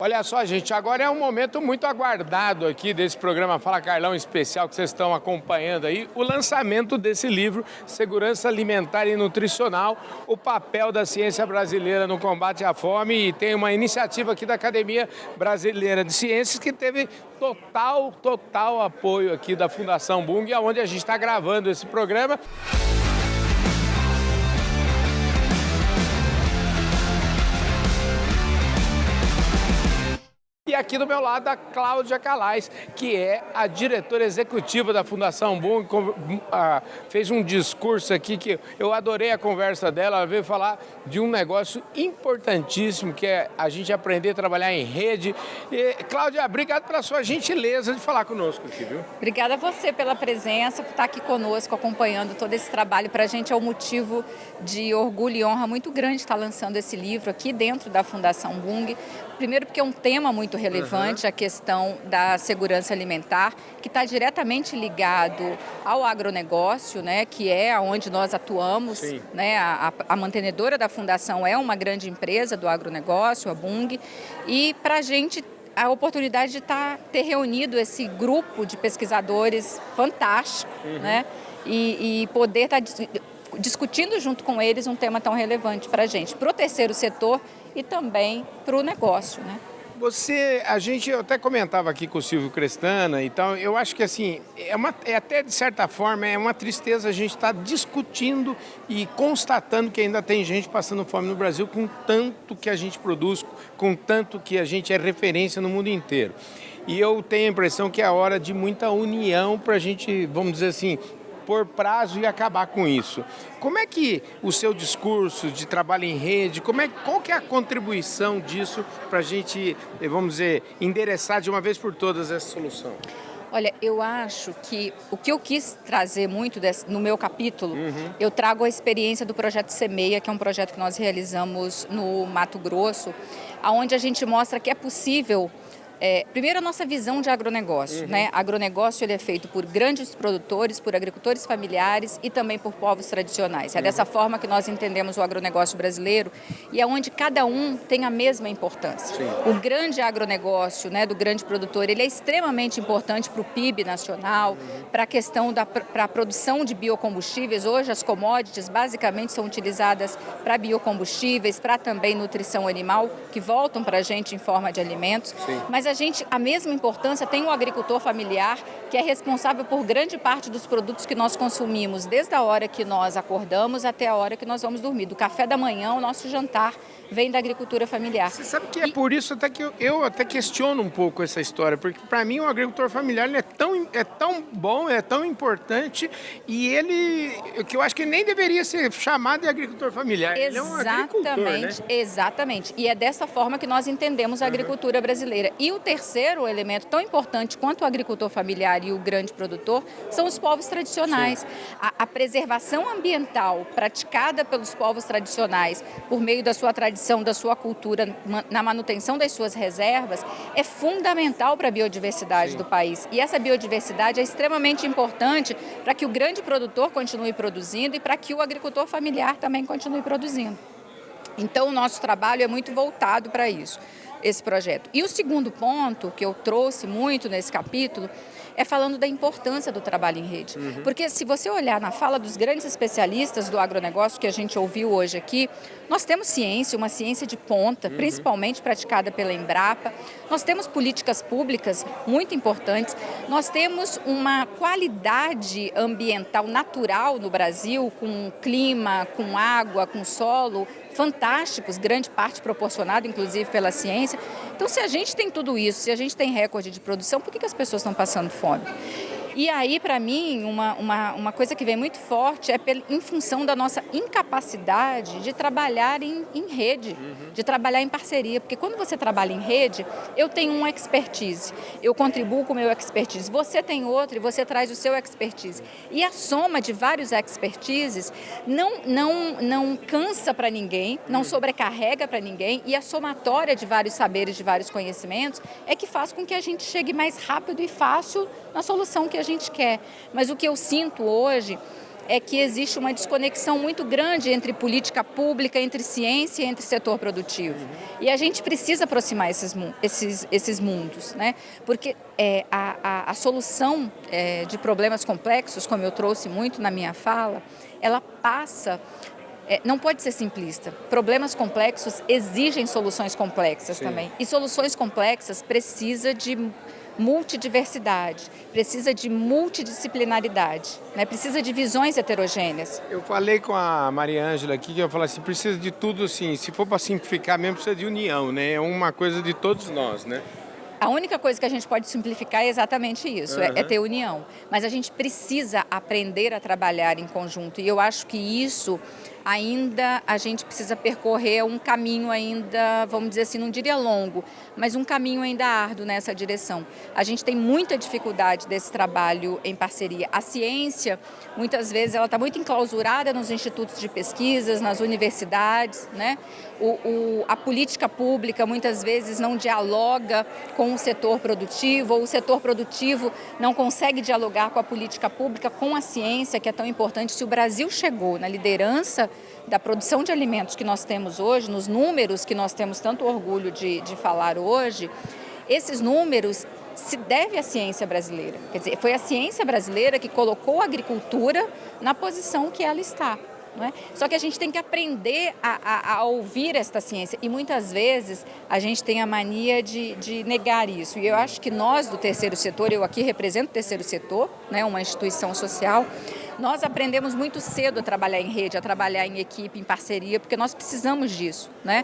Olha só, gente, agora é um momento muito aguardado aqui desse programa Fala Carlão especial que vocês estão acompanhando aí, o lançamento desse livro, Segurança Alimentar e Nutricional, o papel da ciência brasileira no combate à fome, e tem uma iniciativa aqui da Academia Brasileira de Ciências que teve total apoio aqui da Fundação Bung, onde a gente está gravando esse programa. E aqui do meu lado a Cláudia Calais, que é a diretora executiva da Fundação Bung, fez um discurso aqui que eu adorei a conversa dela. Ela veio falar de um negócio importantíssimo, que é a gente aprender a trabalhar em rede. E, Cláudia, obrigado pela sua gentileza de falar conosco aqui, viu? Obrigada a você pela presença, por estar aqui conosco, acompanhando todo esse trabalho. Para a gente é um motivo de orgulho e honra muito grande estar lançando esse livro aqui dentro da Fundação Bung. Primeiro porque é um tema muito relevante, a questão da segurança alimentar, que está diretamente ligado ao agronegócio, né, que é onde nós atuamos. Né, a mantenedora da Fundação é uma grande empresa do agronegócio, a Bung, e para a gente a oportunidade de ter reunido esse grupo de pesquisadores fantástico, né, e poder estar discutindo junto com eles um tema tão relevante para a gente, para o terceiro setor e também para o negócio, né? Eu até comentava aqui com o Silvio Crestana e tal, eu acho que assim, até de certa forma é uma tristeza a gente estar discutindo e constatando que ainda tem gente passando fome no Brasil com tanto que a gente produz, com tanto que a gente é referência no mundo inteiro. E eu tenho a impressão que é a hora de muita união para a gente, vamos dizer assim, por prazo e acabar com isso. Como é que o seu discurso de trabalho em rede, qual que é a contribuição disso para a gente, vamos dizer, endereçar de uma vez por todas essa solução? Olha, eu acho que o que eu quis trazer muito no meu capítulo, eu trago a experiência do projeto Semeia, que é um projeto que nós realizamos no Mato Grosso, onde a gente mostra que é possível. Primeiro, a nossa visão de agronegócio. Né? Agronegócio ele é feito por grandes produtores, por agricultores familiares e também por povos tradicionais. É dessa forma que nós entendemos o agronegócio brasileiro e é onde cada um tem a mesma importância. O grande agronegócio, né, do grande produtor, ele é extremamente importante para o PIB nacional, para a questão para a produção de biocombustíveis. Hoje as commodities basicamente são utilizadas para biocombustíveis, para também nutrição animal, que voltam para a gente em forma de alimentos. Mas a mesma importância tem o agricultor familiar, que é responsável por grande parte dos produtos que nós consumimos, desde a hora que nós acordamos até a hora que nós vamos dormir. Do café da manhã, o nosso jantar vem da agricultura familiar. Você sabe que é por isso até que eu até questiono um pouco essa história, porque para mim o agricultor familiar ele é tão bom, é tão importante, e ele, que eu acho que nem deveria ser chamado de agricultor familiar. Ele é um agricultor, né? Exatamente. E é dessa forma que nós entendemos a agricultura brasileira. E o terceiro elemento tão importante quanto o agricultor familiar e o grande produtor são os povos tradicionais. A preservação ambiental praticada pelos povos tradicionais por meio da sua tradição, da sua cultura, na manutenção das suas reservas, é fundamental para a biodiversidade do país. E essa biodiversidade é extremamente importante para que o grande produtor continue produzindo e para que o agricultor familiar também continue produzindo. Então, o nosso trabalho é muito voltado para isso, esse projeto. E o segundo ponto que eu trouxe muito nesse capítulo é falando da importância do trabalho em rede. Porque se você olhar na fala dos grandes especialistas do agronegócio que a gente ouviu hoje aqui, nós temos ciência, uma ciência de ponta, principalmente praticada pela Embrapa. Nós temos políticas públicas muito importantes. Nós temos uma qualidade ambiental natural no Brasil, com clima, com água, com solo, fantásticos, grande parte proporcionada, inclusive, pela ciência. Então, se a gente tem tudo isso, se a gente tem recorde de produção, por que as pessoas estão passando fome? E aí, para mim, uma coisa que vem muito forte é em função da nossa incapacidade de trabalhar em rede, de trabalhar em parceria. Porque quando você trabalha em rede, eu tenho uma expertise, eu contribuo com o meu expertise, você tem outro e você traz o seu expertise. E a soma de vários expertises não cansa para ninguém, não sobrecarrega para ninguém, e a somatória de vários saberes, de vários conhecimentos, é que faz com que a gente chegue mais rápido e fácil na solução que a gente quer. Mas o que eu sinto hoje é que existe uma desconexão muito grande entre política pública, entre ciência e entre setor produtivo. E a gente precisa aproximar esses mundos, né? Porque a solução de problemas complexos, como eu trouxe muito na minha fala, ela passa... não pode ser simplista. Problemas complexos exigem soluções complexas também. E soluções complexas precisam de multidiversidade, precisa de multidisciplinaridade, né? Precisa de visões heterogêneas. Eu falei com a Maria Ângela aqui, que eu falei assim, precisa de tudo assim, se for para simplificar mesmo, precisa de união, né? É uma coisa de todos nós, né? A única coisa que a gente pode simplificar é exatamente isso, é ter união. Mas a gente precisa aprender a trabalhar em conjunto. E eu acho que isso ainda a gente precisa percorrer um caminho ainda, vamos dizer assim, não diria longo, mas um caminho ainda árduo nessa direção. A gente tem muita dificuldade desse trabalho em parceria. A ciência, muitas vezes, ela está muito enclausurada nos institutos de pesquisas, nas universidades, né? A política pública, muitas vezes, não dialoga com o setor produtivo, ou o setor produtivo não consegue dialogar com a política pública, com a ciência, que é tão importante. Se o Brasil chegou na liderança da produção de alimentos que nós temos hoje, nos números que nós temos tanto orgulho de falar hoje, esses números se deve à ciência brasileira. Quer dizer, foi a ciência brasileira que colocou a agricultura na posição que ela está. Não é? Só que a gente tem que aprender a ouvir esta ciência e muitas vezes a gente tem a mania de negar isso. E eu acho que nós do terceiro setor, eu aqui represento o terceiro setor, né, uma instituição social, nós aprendemos muito cedo a trabalhar em rede, a trabalhar em equipe, em parceria, porque nós precisamos disso, né?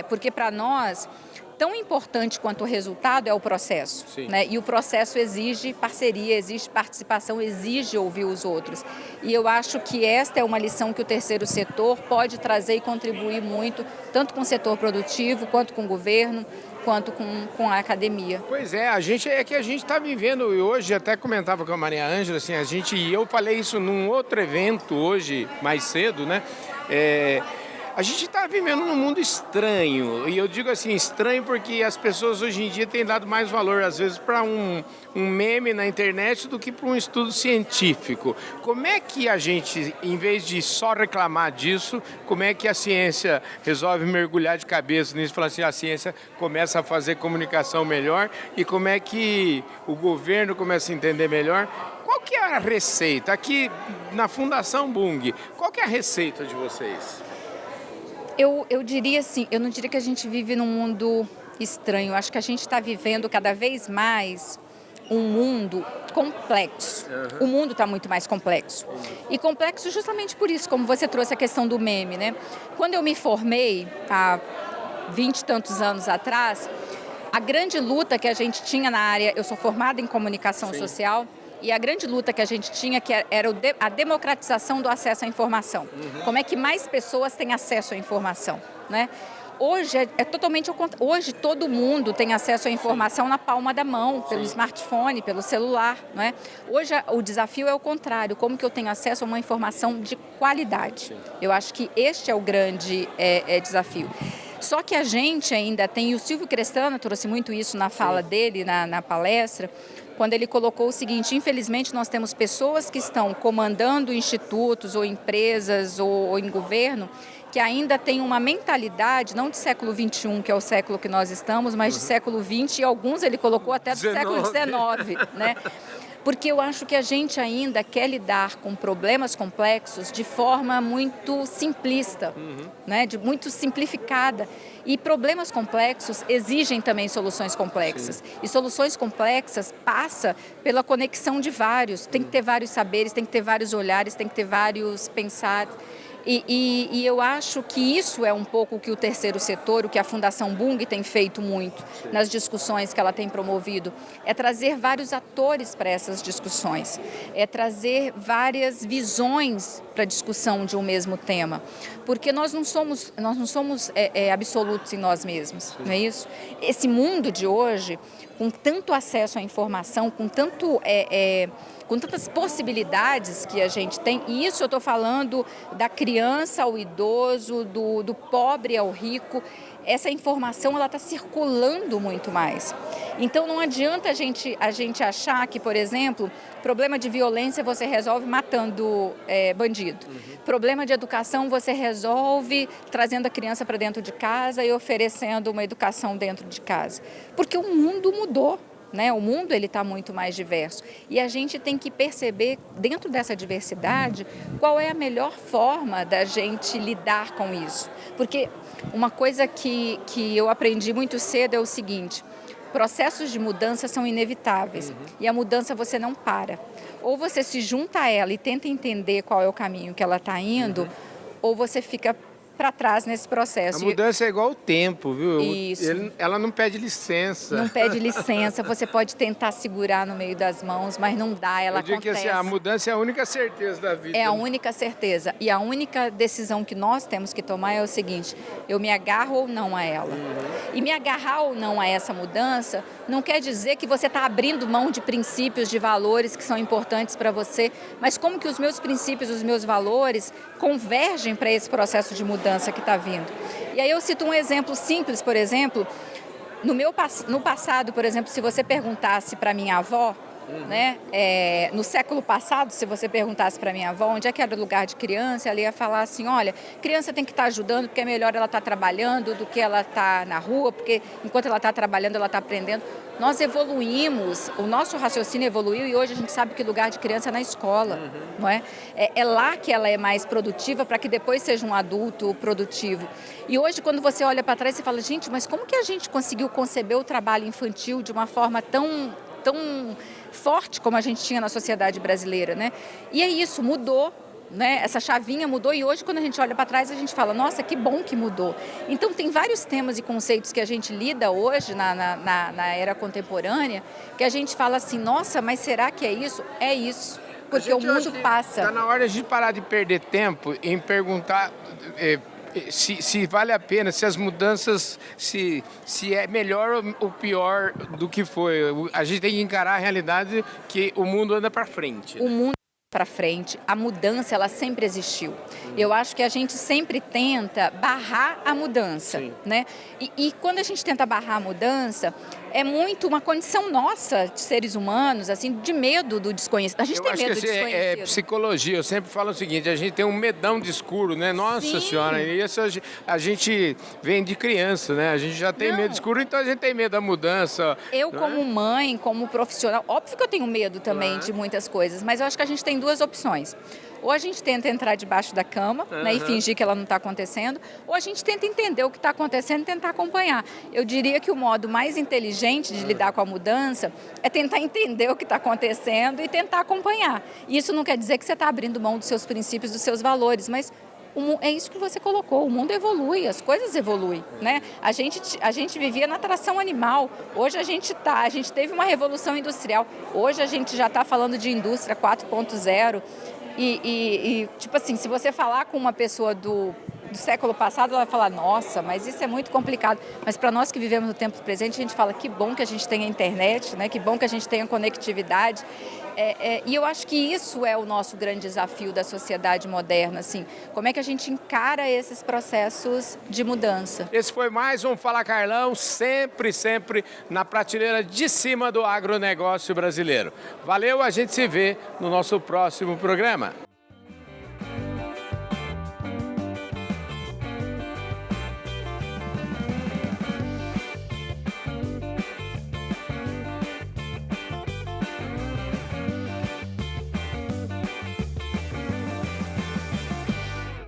Porque para nós, tão importante quanto o resultado é o processo, né? E o processo exige parceria, exige participação, exige ouvir os outros. E eu acho que esta é uma lição que o terceiro setor pode trazer e contribuir muito, tanto com o setor produtivo, quanto com o governo, quanto com a academia. Pois é, a gente está vivendo, e hoje até comentava com a Maria Ângela, assim, e eu falei isso num outro evento hoje, mais cedo, né? A gente está vivendo num mundo estranho, e eu digo assim, estranho porque as pessoas hoje em dia têm dado mais valor, às vezes, para um meme na internet do que para um estudo científico. Como é que a gente, em vez de só reclamar disso, como é que a ciência resolve mergulhar de cabeça nisso e falar assim, a ciência começa a fazer comunicação melhor e como é que o governo começa a entender melhor? Qual que é a receita? Aqui na Fundação Bung, qual que é a receita de vocês? Eu diria assim, eu não diria que a gente vive num mundo estranho, acho que a gente está vivendo cada vez mais um mundo complexo. O mundo está muito mais complexo. E complexo justamente por isso, como você trouxe a questão do meme, né? Quando eu me formei, há 20 e tantos anos atrás, a grande luta que a gente tinha na área, eu sou formada em comunicação social, e a grande luta que a gente tinha que era a democratização do acesso à informação. Como é que mais pessoas têm acesso à informação, né? Hoje é totalmente o contrário. Hoje todo mundo tem acesso à informação na palma da mão, pelo smartphone, pelo celular, não é? Hoje o desafio é o contrário, como que eu tenho acesso a uma informação de qualidade. Eu acho que este é o grande desafio. Só que a gente ainda tem, e o Silvio Crestana trouxe muito isso na fala dele, na palestra, quando ele colocou o seguinte, infelizmente nós temos pessoas que estão comandando institutos ou empresas ou em governo que ainda têm uma mentalidade, não de século XXI, que é o século que nós estamos, mas de século XX e alguns ele colocou até do século XIX, né? Porque eu acho que a gente ainda quer lidar com problemas complexos de forma muito simplista, né? Muito simplificada. E problemas complexos exigem também soluções complexas. E soluções complexas passa pela conexão de vários. Tem que ter vários saberes, tem que ter vários olhares, tem que ter vários pensares. E eu acho que isso é um pouco o que o terceiro setor, o que a Fundação Bung tem feito muito nas discussões que ela tem promovido, é trazer vários atores para essas discussões, é trazer várias visões para a discussão de um mesmo tema, porque nós não somos absolutos em nós mesmos, não é isso? Esse mundo de hoje, com tanto acesso à informação, com tantas possibilidades que a gente tem, e isso eu estou falando da criança ao idoso, do pobre ao rico, essa informação ela está circulando muito mais. Então não adianta a gente achar que, por exemplo, problema de violência você resolve matando bandido. Problema de educação você resolve trazendo a criança para dentro de casa e oferecendo uma educação dentro de casa. Porque o mundo mudou. Né? O mundo está muito mais diverso e a gente tem que perceber dentro dessa diversidade qual é a melhor forma da gente lidar com isso. Porque uma coisa que eu aprendi muito cedo é o seguinte: processos de mudança são inevitáveis e a mudança você não para. Ou você se junta a ela e tenta entender qual é o caminho que ela está indo, ou você fica para trás nesse processo. A mudança é igual o tempo, viu? Isso. Ela não pede licença. Não pede licença, você pode tentar segurar no meio das mãos, mas não dá, ela acontece. Eu digo que assim, a mudança é a única certeza da vida. É a única certeza. E a única decisão que nós temos que tomar é o seguinte: eu me agarro ou não a ela. E me agarrar ou não a essa mudança não quer dizer que você está abrindo mão de princípios, de valores que são importantes para você, mas como que os meus princípios, os meus valores convergem para esse processo de mudança que está vindo. E aí eu cito um exemplo simples, por exemplo, no passado, por exemplo, se você perguntasse para minha avó, né, no século passado, se você perguntasse para minha avó onde é que era o lugar de criança, ela ia falar assim: olha, criança tem que estar ajudando porque é melhor ela estar trabalhando do que ela estar na rua, porque enquanto ela está trabalhando ela está aprendendo. Nós evoluímos, o nosso raciocínio evoluiu e hoje a gente sabe que lugar de criança é na escola, não é? É lá que ela é mais produtiva para que depois seja um adulto produtivo. E hoje, quando você olha para trás, você fala: gente, mas como que a gente conseguiu conceber o trabalho infantil de uma forma tão forte como a gente tinha na sociedade brasileira, né? E é isso, mudou. Né? Essa chavinha mudou e hoje, quando a gente olha para trás, a gente fala: nossa, que bom que mudou. Então tem vários temas e conceitos que a gente lida hoje na era contemporânea, que a gente fala assim: nossa, mas será que é isso? É isso, porque o mundo passa. Está na hora de parar de perder tempo em perguntar se vale a pena, se as mudanças, se é melhor ou pior do que foi. A gente tem que encarar a realidade que o mundo anda para frente. O mundo para frente, a mudança ela sempre existiu. Eu acho que a gente sempre tenta barrar a mudança, né? E quando a gente tenta barrar a mudança, é muito uma condição nossa de seres humanos, assim, de medo do desconhecido. A gente tem medo do desconhecido. É psicologia. Eu sempre falo o seguinte: a gente tem um medão de escuro, né? Nossa Senhora, e isso a gente vem de criança, né? A gente já tem medo de escuro, então a gente tem medo da mudança. Eu, como mãe, como profissional, óbvio que eu tenho medo também de muitas coisas, mas eu acho que a gente tem duas opções. Ou a gente tenta entrar debaixo da cama, né, e fingir que ela não está acontecendo, ou a gente tenta entender o que está acontecendo e tentar acompanhar. Eu diria que o modo mais inteligente de lidar com a mudança é tentar entender o que está acontecendo e tentar acompanhar. Isso não quer dizer que você está abrindo mão dos seus princípios, dos seus valores, mas é isso que você colocou: o mundo evolui, as coisas evoluem, né? A gente vivia na tração animal, hoje a gente teve uma revolução industrial, hoje a gente já está falando de indústria 4.0 e tipo assim, se você falar com uma pessoa do século passado, ela vai falar: nossa, mas isso é muito complicado. Mas para nós que vivemos no tempo presente, a gente fala: que bom que a gente tem a internet, né? Que bom que a gente tem a conectividade. E eu acho que isso é o nosso grande desafio da sociedade moderna, assim. Como é que a gente encara esses processos de mudança? Esse foi mais um Fala Carlão, sempre na prateleira de cima do agronegócio brasileiro. Valeu, a gente se vê no nosso próximo programa.